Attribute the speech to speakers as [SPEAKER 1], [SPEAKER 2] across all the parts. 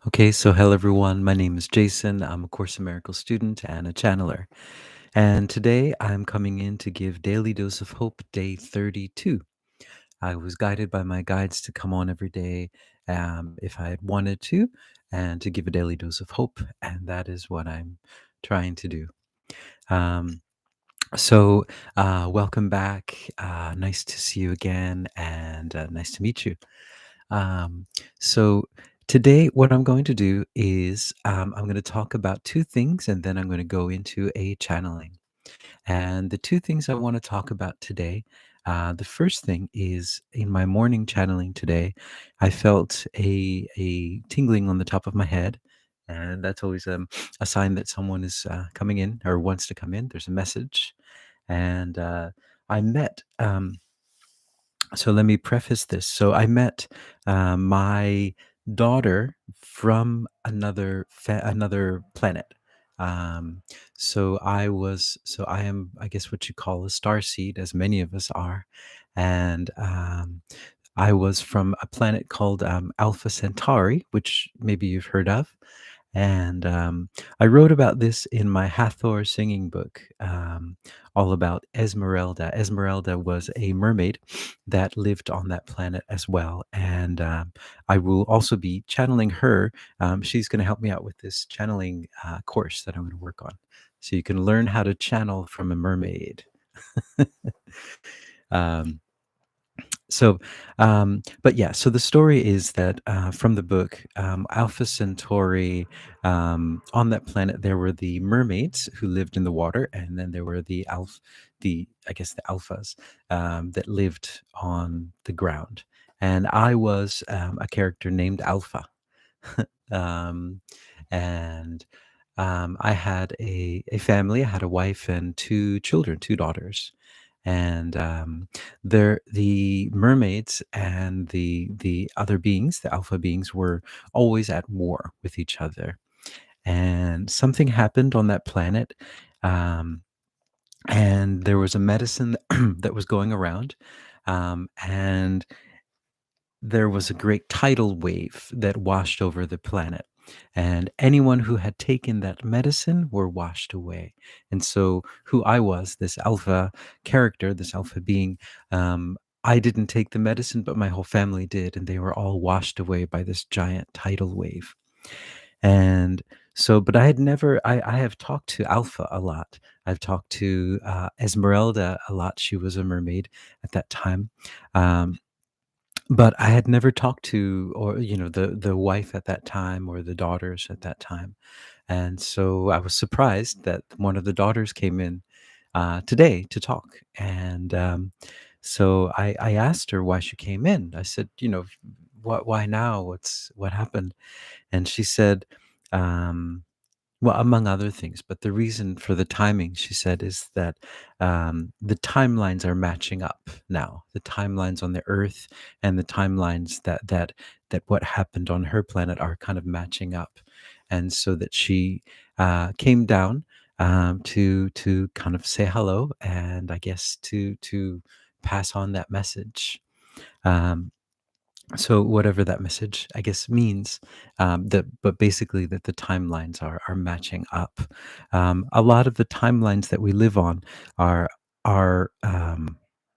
[SPEAKER 1] Okay, so hello everyone. My name is Jason. I'm a Course in Miracles student and a channeler. And today I'm coming in to give Daily Dose of Hope Day 32. I was guided by my guides to come on every day if I had wanted to and to give a daily dose of hope. And that is what I'm trying to do. Um, Welcome back. Nice to see you again and nice to meet you. Um, so Today, what I'm going to do is I'm going to talk about two things, and then I'm going to go into a channeling. And the two things I want to talk about today, the first thing is in my morning channeling today, I felt a tingling on the top of my head. And that's always a sign that someone is coming in or wants to come in. There's a message. And I met so let me preface this. So I met my daughter from another planet. Um, so I am, I guess, what you call a star seed, as many of us are, and I was from a planet called Alpha Centauri, which maybe you've heard of. And I wrote about this in my Hathor Singing book, all about Esmeralda. Esmeralda was a mermaid that lived on that planet as well. And I will also be channeling her. She's going to help me out with this channeling course that I'm going to work on. So you can learn how to channel from a mermaid. um, but yeah, so the story is that from the book, Alpha Centauri, on that planet, there were the mermaids who lived in the water, and then there were I guess the alphas that lived on the ground. And I was a character named Alpha. um, and I had a family. I had a wife and two children, two daughters, and the mermaids and the other beings, the alpha beings, were always at war with each other. And something happened on that planet, um, and there was a medicine that was going around, and there was a great tidal wave that washed over the planet. And anyone who had taken that medicine were washed away. And so, who I was, this alpha character, this alpha being, I didn't take the medicine, but my whole family did. And they were all washed away by this giant tidal wave. And so, but I had never, I have talked to Alpha a lot. I've talked to Esmeralda a lot. She was a mermaid at that time. Um, but I had never talked to, or the wife at that time or the daughters at that time. And so I was surprised that one of the daughters came in today to talk. And so I asked her why she came in. I said, why now? What happened? And she said, um, well, among other things, but the reason for the timing, she said, is that the timelines are matching up now. The timelines on the Earth and the timelines that what happened on her planet are kind of matching up, and so that she came down to kind of say hello, and I guess to pass on that message. Um, so whatever that message, I guess, means, but basically that the timelines are matching up. A lot of the timelines that we live on are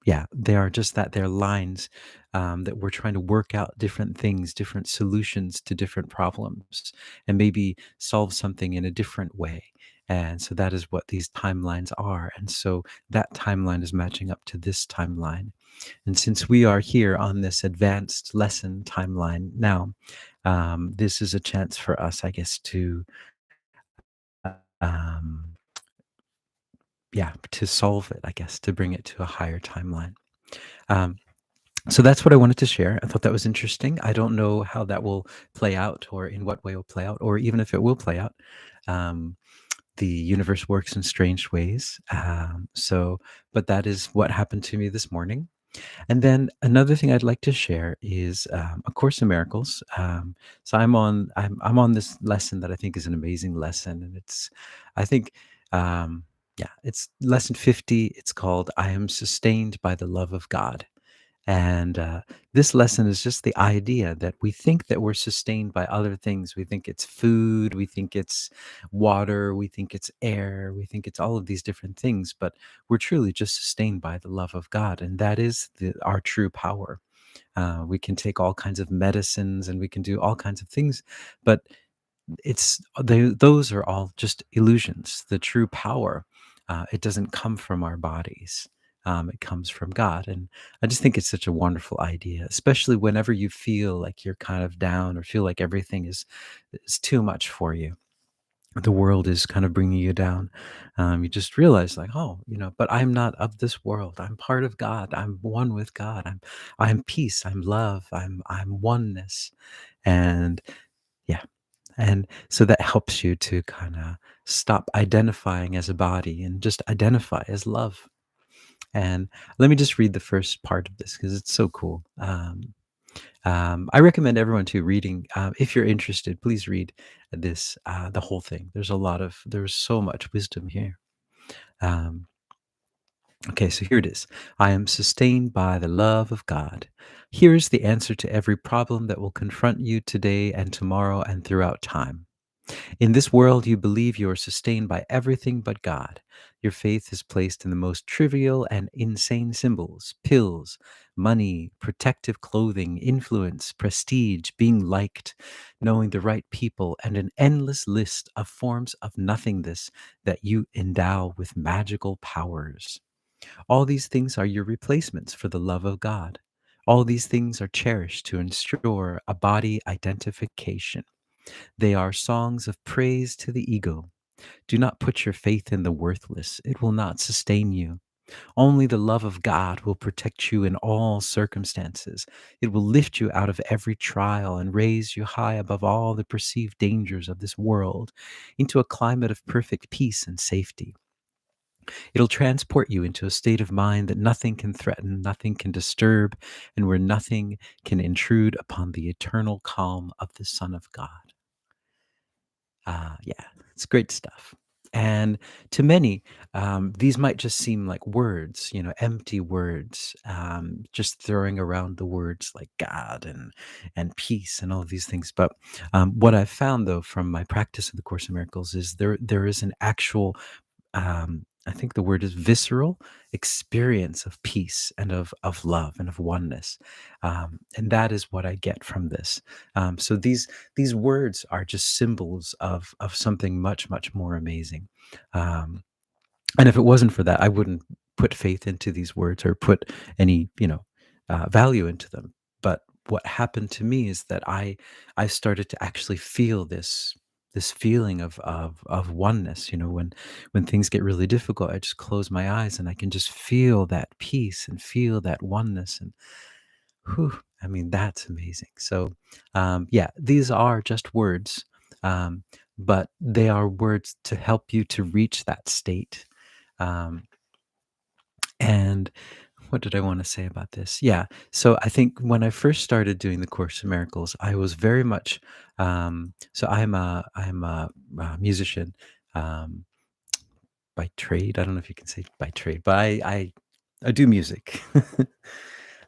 [SPEAKER 1] yeah, they are just that, they're lines that we're trying to work out different things, different solutions to different problems, and maybe solve something in a different way. And so that is what these timelines are. And so that timeline is matching up to this timeline. And since we are here on this advanced lesson timeline now, this is a chance for us, I guess, to um, yeah, to solve it, I guess, to bring it to a higher timeline. Um, so that's what I wanted to share. I thought that was interesting. I don't know how that will play out, or in what way it will play out, or even if it will play out. Um, the universe works in strange ways. But that is what happened to me this morning. And then another thing I'd like to share is A Course in Miracles. So I'm on this lesson that I think is an amazing lesson, and I think um, yeah, it's lesson 50. It's called "I Am Sustained by the Love of God," And this lesson is just the idea that we think that we're sustained by other things. We think it's food, we think it's water, we think it's air, we think it's all of these different things, but we're truly just sustained by the love of God. And that is our true power. We can take all kinds of medicines and we can do all kinds of things, but those are all just illusions. The true power, it doesn't come from our bodies. It comes from God. And I just think it's such a wonderful idea, especially whenever you feel like you're kind of down or feel like everything is too much for you. The world is kind of bringing you down. You just realize, like, oh, but I'm not of this world. I'm part of God. I'm one with God. I'm peace. I'm love. I'm oneness. And yeah, and so that helps you to kind of stop identifying as a body and just identify as love. And let me just read the first part of this because it's so cool. I recommend everyone to reading. If you're interested, please read this, the whole thing. There's so much wisdom here. Um, okay, so here it is. I am sustained by the love of God. Here is the answer to every problem that will confront you today and tomorrow and throughout time. In this world, you believe you are sustained by everything but God. Your faith is placed in the most trivial and insane symbols: pills, money, protective clothing, influence, prestige, being liked, knowing the right people, and an endless list of forms of nothingness that you endow with magical powers. All these things are your replacements for the love of God. All these things are cherished to ensure a body identification. They are songs of praise to the ego. Do not put your faith in the worthless. It will not sustain you. Only the love of God will protect you in all circumstances. It will lift you out of every trial and raise you high above all the perceived dangers of this world into a climate of perfect peace and safety. It'll transport you into a state of mind that nothing can threaten, nothing can disturb, and where nothing can intrude upon the eternal calm of the Son of God. Yeah, it's great stuff. And to many, these might just seem like words, empty words, just throwing around the words like God and peace and all of these things. But what I've found, though, from my practice of the Course in Miracles is there is an actual, I think the word is visceral experience of peace and of love and of oneness, and that is what I get from this. So these words are just symbols of something much more amazing. Um, and if it wasn't for that, I wouldn't put faith into these words or put any, value into them. But what happened to me is that I started to actually feel this feeling of oneness. When things get really difficult, I just close my eyes and I can just feel that peace and feel that oneness. And whew, I mean, that's amazing. So, yeah, these are just words, um, but they are words to help you to reach that state. Um, and what did I want to say about this? Yeah. So I think when I first started doing the Course in Miracles, I was very much. So I'm a musician, um, by trade. I don't know if you can say by trade, but I do music.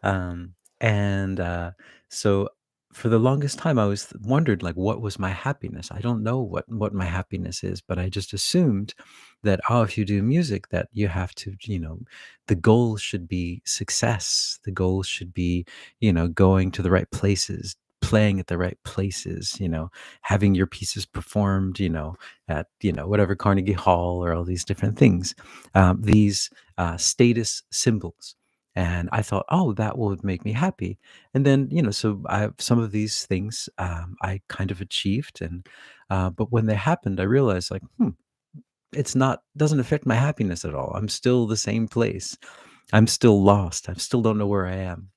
[SPEAKER 1] um, and so for the longest time, I was wondered, like, what was my happiness? I don't know what my happiness is, but I just assumed that, oh, if you do music, that you have to, the goal should be success. The goal should be, going to the right places, playing at the right places, having your pieces performed, at whatever Carnegie Hall or all these different things, these status symbols. And I thought, oh, that would make me happy. And then, so some of these things I kind of achieved, and but when they happened, I realized, like, it's not doesn't affect my happiness at all. I'm still the same place. I'm still lost. I still don't know where I am.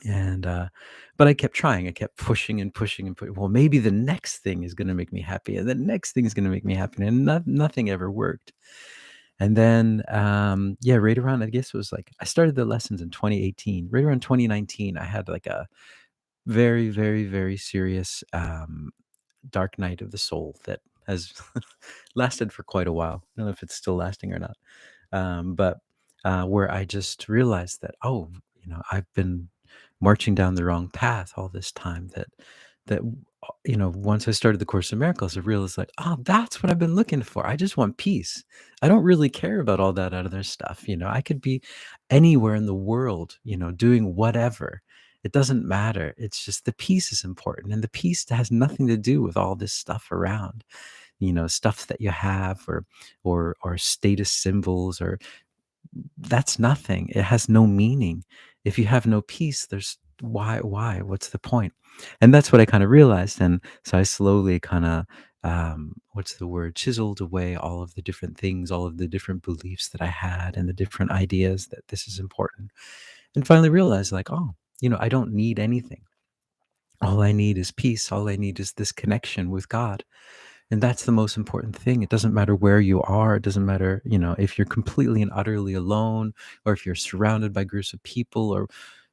[SPEAKER 1] And but I kept trying. I kept pushing and pushing and pushing. Well, maybe the next thing is going to make me happy, and the next thing is going to make me happy, and nothing ever worked. And then, yeah, right around, I guess it was like I started the lessons in 2018. Right around 2019, I had like a very, very, very serious dark night of the soul that has lasted for quite a while. I don't know if it's still lasting or not, but where I just realized that, oh, I've been marching down the wrong path all this time. That once I started the Course in Miracles, I realized, like, oh, that's what I've been looking for. I just want peace. I don't really care about all that other stuff. I could be anywhere in the world, doing whatever. It doesn't matter. It's just the peace is important, and the peace has nothing to do with all this stuff around. Stuff that you have, or status symbols, or that's nothing. It has no meaning. If you have no peace, there's what's the point? And that's what I kind of realized. And so I slowly kind of, what's the word, chiseled away all of the different things, all of the different beliefs that I had, and the different ideas that this is important, and finally realized, like, oh, I don't need anything. All I need is peace. All I need is this connection with God. And that's the most important thing. It doesn't matter where you are. It doesn't matter, if you're completely and utterly alone, or if you're surrounded by groups of people, or,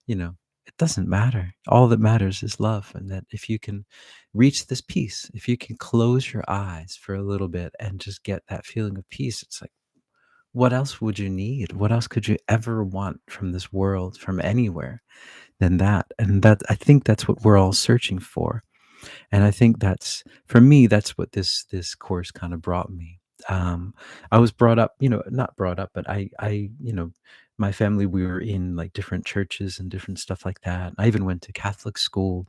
[SPEAKER 1] you know, it doesn't matter. All that matters is love. And that if you can reach this peace, if you can close your eyes for a little bit and just get that feeling of peace, it's like, what else would you need? What else could you ever want from this world, from anywhere, than that? And that, I think that's what we're all searching for. And I think that's, for me, that's what this course kind of brought me. I was brought up, not brought up, but my family, we were in like different churches and different stuff like that. I even went to Catholic school,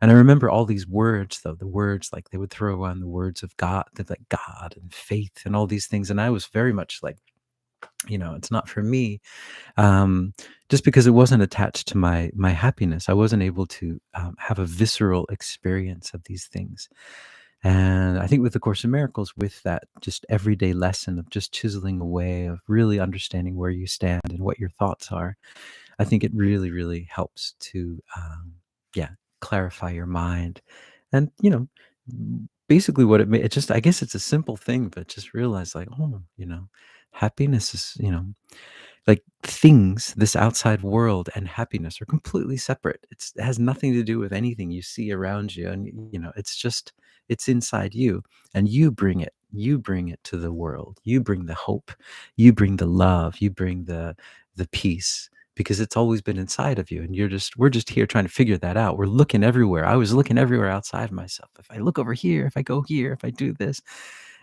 [SPEAKER 1] and I remember all these words, though, the words, like, they would throw around the words of God, like God and faith and all these things, and I was very much like, it's not for me, um, just because it wasn't attached to my happiness. I wasn't able to have a visceral experience of these things. And I think with the Course in Miracles, with that just everyday lesson of just chiseling away, of really understanding where you stand and what your thoughts are, I think it really, really helps to, yeah, clarify your mind. And, basically what it just, I guess it's a simple thing, but just realize, like, oh, happiness is, like, things, this outside world and happiness are completely separate. It has nothing to do with anything you see around you, and it's just, it's inside you, and you bring it to the world. You bring the hope, you bring the love, you bring the peace, because it's always been inside of you, and we're just here trying to figure that out. We're looking everywhere. I was looking everywhere outside myself. If I look over here, if I go here, if I do this,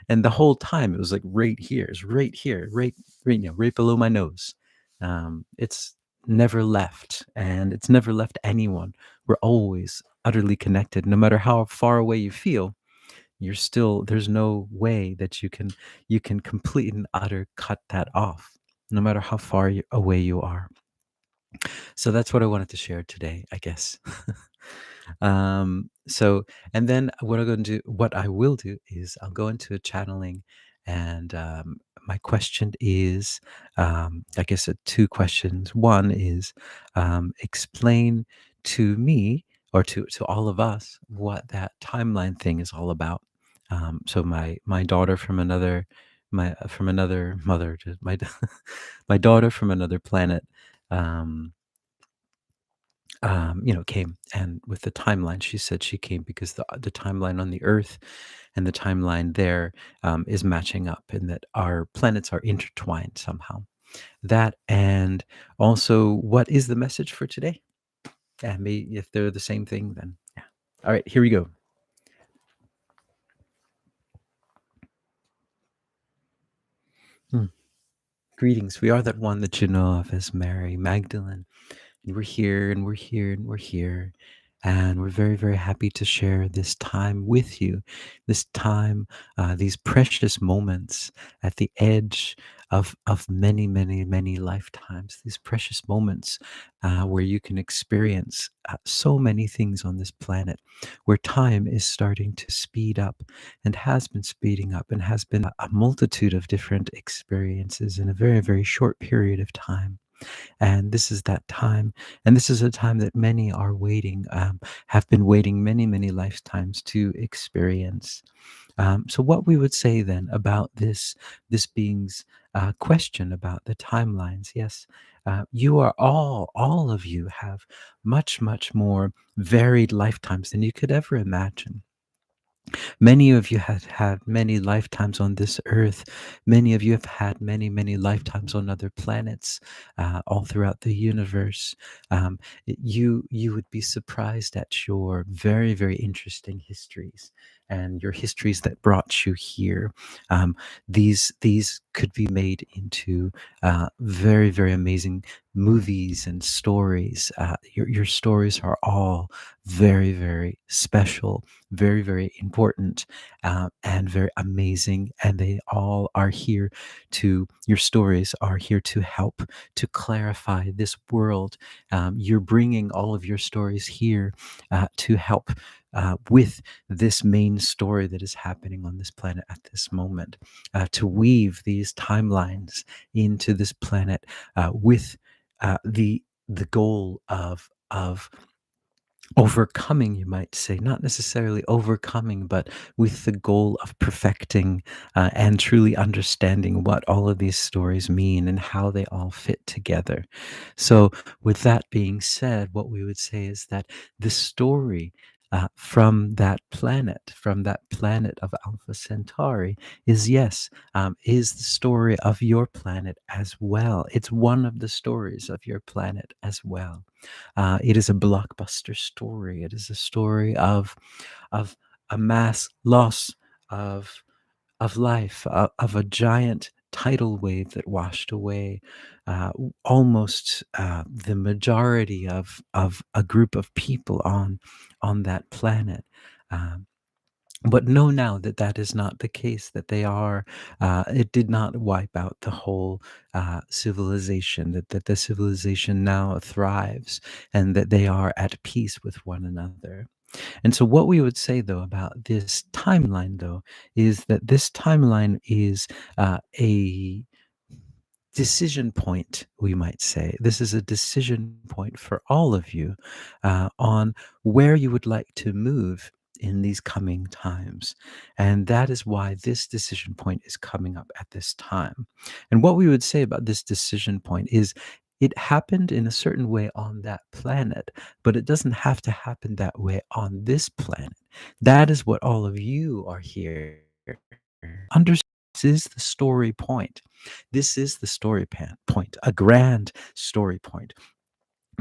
[SPEAKER 1] and the whole time it was like right here, it's right here, right, right below my nose. It's never left, and it's never left anyone. We're always utterly connected. No matter how far away you feel, you're still, there's no way that you can complete and utter cut that off, no matter how far away you are. So that's what I wanted to share today, I guess. So, and then what I will do is I'll go into a channeling, and my question is, I guess, two questions. One is, explain to me, or to all of us, what that timeline thing is all about. So my daughter from another, from another mother, to my my daughter from another planet, um, came, and with the timeline, she said she came because the timeline on the Earth and the timeline there, is matching up, and that our planets are intertwined somehow. That, and also, what is the message for today? Yeah, maybe if they're the same thing, then yeah. All right, here we go. Hmm. Greetings. We are that one that you know of as Mary Magdalene. And we're here, and we're here, and we're here. And we're very, very happy to share this time with you. This time, these precious moments at the edge of many, many, many lifetimes. These precious moments, where you can experience so many things on this planet, where time is starting to speed up, and has been speeding up, and has been a multitude of different experiences in a very, very short period of time. And this is that time. And this is a time that many are waiting, have been waiting many, many lifetimes to experience. So what we would say then about this being's question about the timelines, yes, you are all of you have much, much more varied lifetimes than you could ever imagine. Many of you have had many lifetimes on this earth. Many of you have had many, many lifetimes on other planets, all throughout the universe. You would be surprised at your very, very interesting histories and your histories that brought you here. Um, these could be made into very, very amazing movies and stories. Your stories are all very, very special, very, very important, and very amazing. And they all are here your stories are here to help to clarify this world. You're bringing all of your stories here to help with this main story that is happening on this planet at this moment, to weave these timelines into this planet with the goal of overcoming, you might say, not necessarily overcoming, but with the goal of perfecting and truly understanding what all of these stories mean and how they all fit together. So, with that being said, what we would say is that the story from that planet of Alpha Centauri, is yes, is the story of your planet as well. It's one of the stories of your planet as well. It is a blockbuster story. It is a story of a mass loss of life, of a giant tidal wave that washed away almost the majority of a group of people on that planet. Um, but know now that that is not the case, that it did not wipe out the whole civilization, that the civilization now thrives and that they are at peace with one another. And so, what we would say, though, about this timeline, though, is that this timeline is a decision point, we might say. This is a decision point for all of you on where you would like to move in these coming times. And that is why this decision point is coming up at this time. And what we would say about this decision point is it happened in a certain way on that planet, but it doesn't have to happen that way on this planet. That is what all of you are here. Understand, this is the story point. This is the point, a grand story point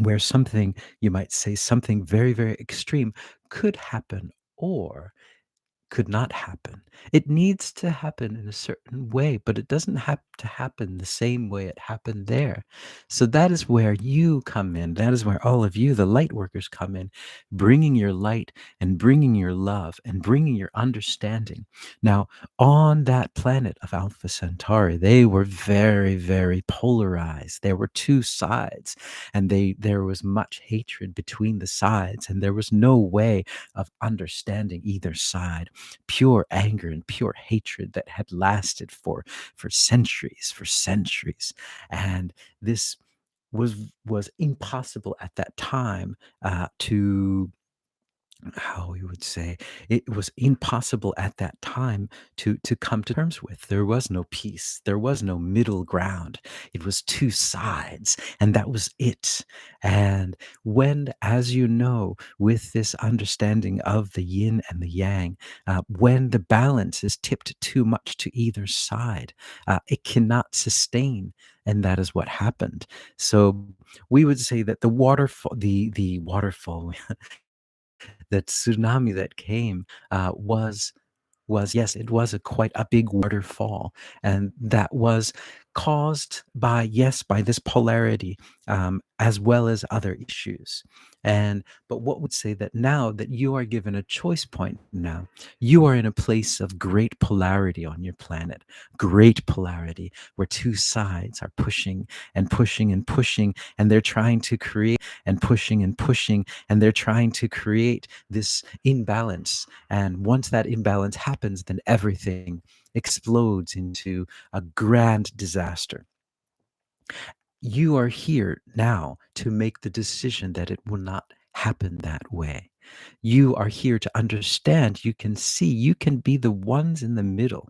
[SPEAKER 1] where something, you might say, something very, very extreme could happen or could not happen. It needs to happen in a certain way, but it doesn't have to happen the same way it happened there. So that is where you come in. That is where all of you, the light workers, come in, bringing your light and bringing your love and bringing your understanding. Now, on that planet of Alpha Centauri, they were very, very polarized. There were two sides, and there was much hatred between the sides, and there was no way of understanding either side. Pure anger and pure hatred that had lasted for centuries, and this was impossible at that time to, how we would say, it was impossible at that time to come to terms with. There was no peace, there was no middle ground. It was two sides, and that was it. And when, as you know, with this understanding of the yin and the yang, when the balance is tipped too much to either side, it cannot sustain, and that is what happened. So we would say that the waterfall, that tsunami that came was, yes, it was a quite a big waterfall, and that was caused by, yes, by this polarity, as well as other issues. And but what would say that now that you are given a choice point, now you are in a place of great polarity on your planet, great polarity, where two sides are pushing and pushing and pushing, and they're trying to create and pushing, and they're trying to create this imbalance. And once that imbalance happens, then everything explodes into a grand disaster. You are here now to make the decision that it will not happen that way. You are here to understand, you can see, you can be the ones in the middle.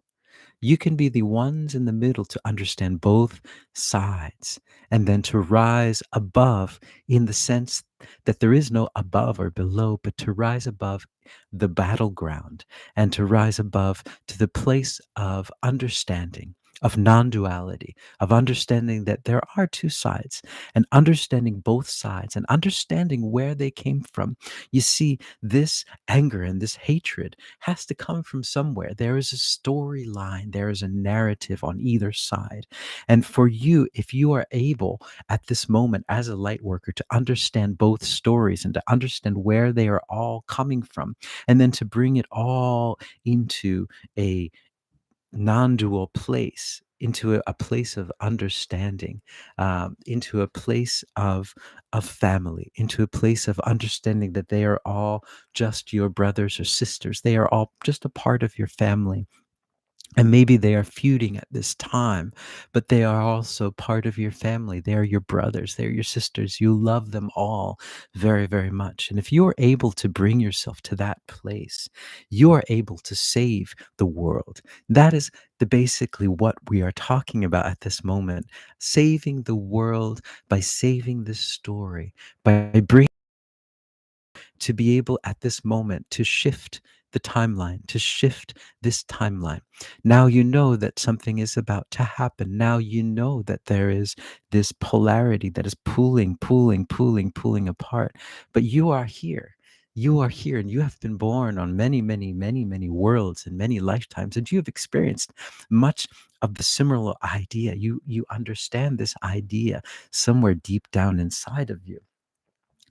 [SPEAKER 1] You can be the ones in the middle to understand both sides and then to rise above in the sense that there is no above or below, but to rise above the battleground and to rise above to the place of understanding, of non duality, of understanding that there are two sides and understanding both sides and understanding where they came from. You see, this anger and this hatred has to come from somewhere. There is a storyline, there is a narrative on either side. And for you, if you are able at this moment as a light worker to understand both stories and to understand where they are all coming from, and then to bring it all into a non-dual place, into a place of understanding, into a place of family, into a place of understanding that they are all just your brothers or sisters. They are all just a part of your family. And maybe they are feuding at this time, but they are also part of your family. They are your brothers, they're your sisters. You love them all very, very much. And if you are able to bring yourself to that place, you are able to save the world. That is the basically what we are talking about at this moment. Saving the world by saving this story, by bringing to be able at this moment to shift the timeline, to shift this timeline. Now you know that something is about to happen. Now you know that there is this polarity that is pulling apart. But you are here. You are here and you have been born on many worlds and many lifetimes, and you have experienced much of the similar idea. You understand this idea somewhere deep down inside of you.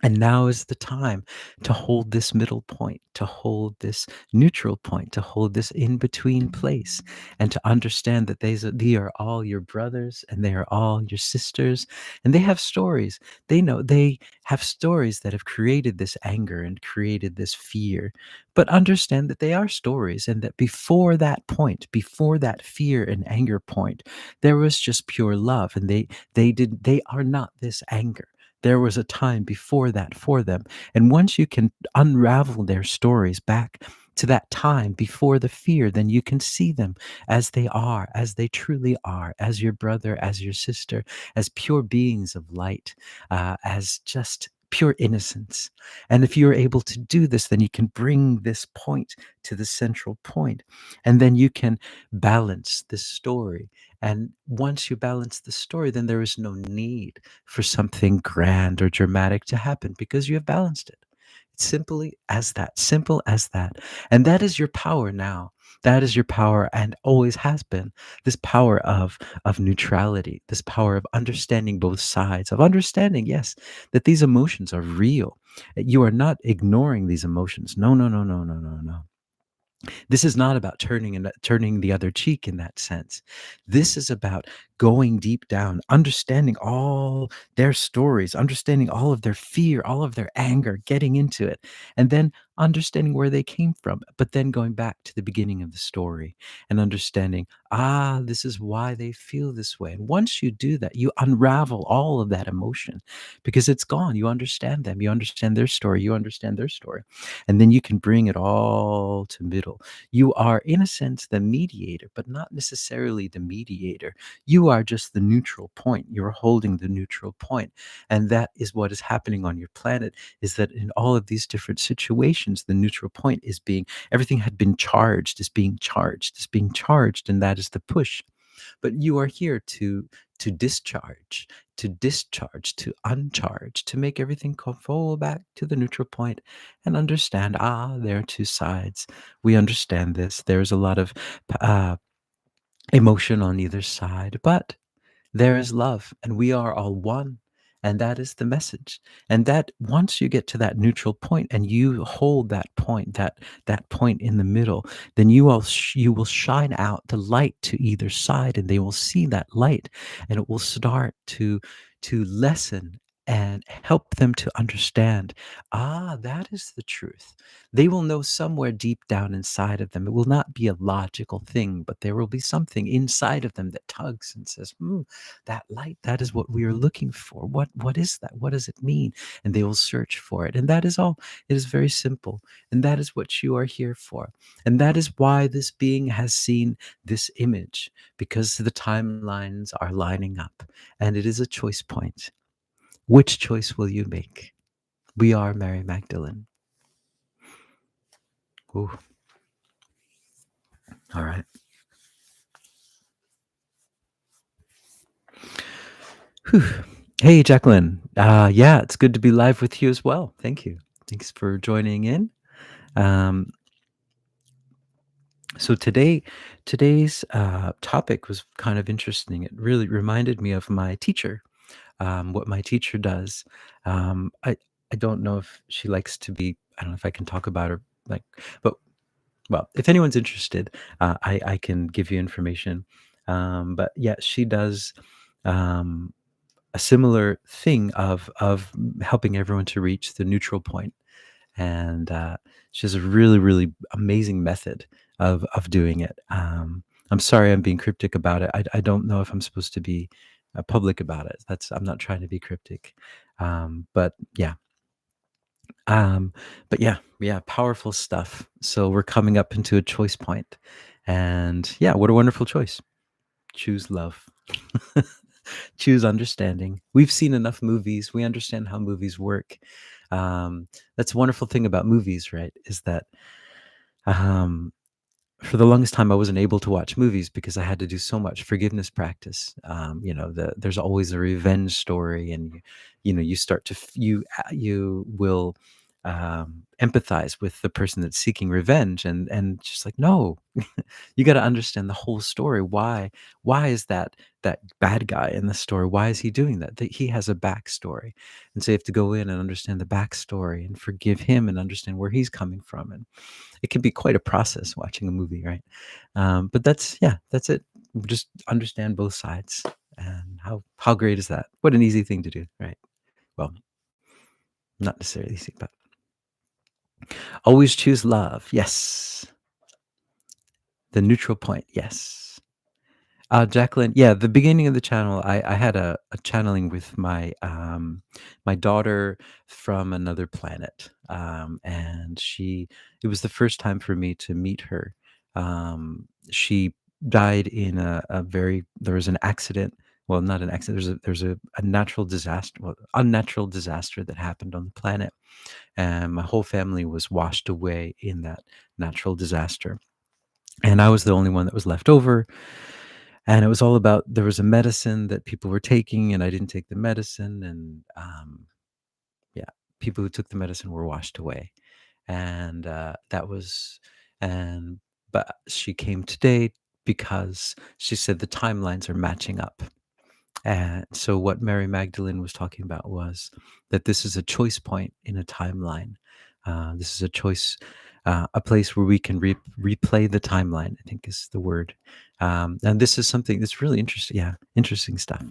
[SPEAKER 1] And now is the time to hold this middle point, to hold this neutral point, to hold this in between place, and to understand that they are all your brothers and they are all your sisters, and they have stories. They know they have stories that have created this anger and created this fear. But understand that they are stories, and that before that point, before that fear and anger point, there was just pure love, and they are not this anger. There was a time before that for them. And once you can unravel their stories back to that time before the fear, then you can see them as they are, as they truly are, as your brother, as your sister, as pure beings of light, as just pure innocence. And if you're able to do this, then you can bring this point to the central point, and then you can balance this story. And once you balance the story, then there is no need for something grand or dramatic to happen because you have balanced it. It's simply as that, simple as that. And that is your power now. That is your power and always has been. This power of neutrality, this power of understanding both sides, of understanding, yes, that these emotions are real. You are not ignoring these emotions. No, no, no, no, no, no, no. This is not about turning the other cheek in that sense. This is about going deep down, understanding all their stories, understanding all of their fear, all of their anger, getting into it, and then understanding where they came from, but then going back to the beginning of the story and understanding, this is why they feel this way. And once you do that, you unravel all of that emotion because it's gone. You understand them, you understand their story, you understand their story, and then you can bring it all to middle. You are, in a sense, the mediator, but not necessarily the mediator. You are just the neutral point. You're holding the neutral point. And that is what is happening on your planet, is that in all of these different situations, the neutral point is being, everything had been charged, is being charged, is being charged, and that is the push. But you are here to discharge, to uncharge, to make everything come fall back to the neutral point and understand, there are two sides. We understand this. There's a lot of uh, emotion on either side, but there is love, and we are all one. And that is the message. And that once you get to that neutral point and you hold that point, that point in the middle, then you will shine out the light to either side, and they will see that light, and it will start to lessen and help them to understand, that is the truth. They will know somewhere deep down inside of them. It will not be a logical thing, but there will be something inside of them that tugs and says, that light, that is what we are looking for. What is that? What does it mean? And they will search for it. And that is all. It is very simple. And that is what you are here for. And that is why this being has seen this image, because the timelines are lining up. And it is a choice point. Which choice will you make? We are Mary Magdalene. Ooh, all right. Whew. Hey, Jacqueline. Yeah, it's good to be live with you as well. Thank you. Thanks for joining in. Um, so today's topic was kind of interesting. It really reminded me of my teacher, what my teacher does. I don't know if she likes to be. I don't know if I can talk about her, like, but well, if anyone's interested, I can give you information. But yeah, she does um, a similar thing of helping everyone to reach the neutral point, and she has a really amazing method of doing it. I'm sorry, I'm being cryptic about it. I don't know if I'm supposed to be public about it. I'm not trying to be cryptic, but yeah. Um, but yeah, powerful stuff. So we're coming up into a choice point, and yeah, what a wonderful choice. Choose love. Choose understanding. We've seen enough movies. We understand how movies work. That's a wonderful thing about movies, right? Is that um, for the longest time I wasn't able to watch movies because I had to do so much forgiveness practice. There's always a revenge story, and you start to you will empathize with the person that's seeking revenge, and just like, no, you got to understand the whole story. Why is that bad guy in the story? Why is he doing that? He has a backstory, and so you have to go in and understand the backstory and forgive him and understand where he's coming from. And it can be quite a process watching a movie, right? But that's it. Just understand both sides, and how great is that? What an easy thing to do, right? Well, not necessarily easy, but always choose love. Yes, the neutral point. Yes. Jacqueline, yeah, the beginning of the channel, I had a channeling with my daughter from another planet, and it was the first time for me to meet her. She died in there was an accident. Well, not an accident. There's a natural disaster, well, unnatural disaster that happened on the planet, and my whole family was washed away in that natural disaster, and I was the only one that was left over. And it was all about, there was a medicine that people were taking, and I didn't take the medicine, and yeah, people who took the medicine were washed away, and that was and but she came today because she said the timelines are matching up. And so what Mary Magdalene was talking about was that this is a choice point in a timeline. This is a choice, a place where we can replay the timeline, I think is the word. And this is something that's really interesting. Yeah, interesting stuff.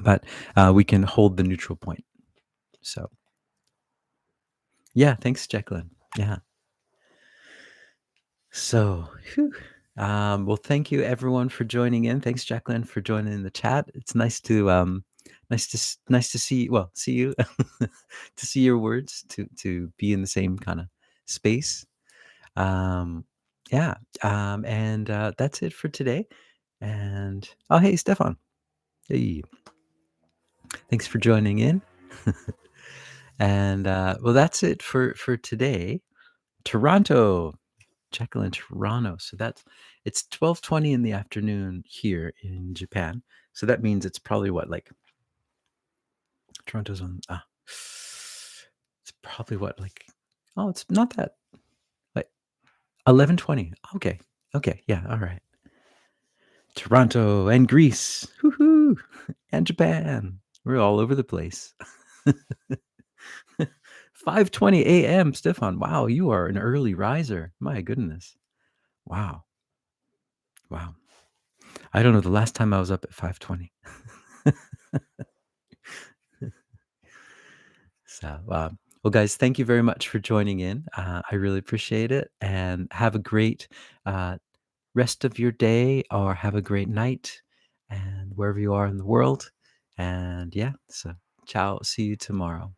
[SPEAKER 1] But we can hold the neutral point. So yeah, thanks, Jacqueline. Yeah. So, whew. Well, thank you everyone for joining in. Thanks, Jacqueline, for joining in the chat. It's nice to see. Well, see you, to see your words, to be in the same kind of space. Um, yeah. And that's it for today. And oh, hey, Stefan. Hey, thanks for joining in. And well, that's it for today. Toronto. Jacqueline, Toronto. So it's 12:20 in the afternoon here in Japan. So that means it's probably what, like, Toronto's on it's probably what, like, oh, it's not that, like, 11:20. Okay. Okay. Yeah, all right. Toronto and Greece. Woohoo! And Japan. We're all over the place. 5:20 a.m. Stefan. Wow, you are an early riser. My goodness. Wow. Wow. I don't know the last time I was up at 5:20. So, well, guys, thank you very much for joining in. I really appreciate it, and have a great uh, rest of your day, or have a great night, and wherever you are in the world. And yeah, so ciao. See you tomorrow.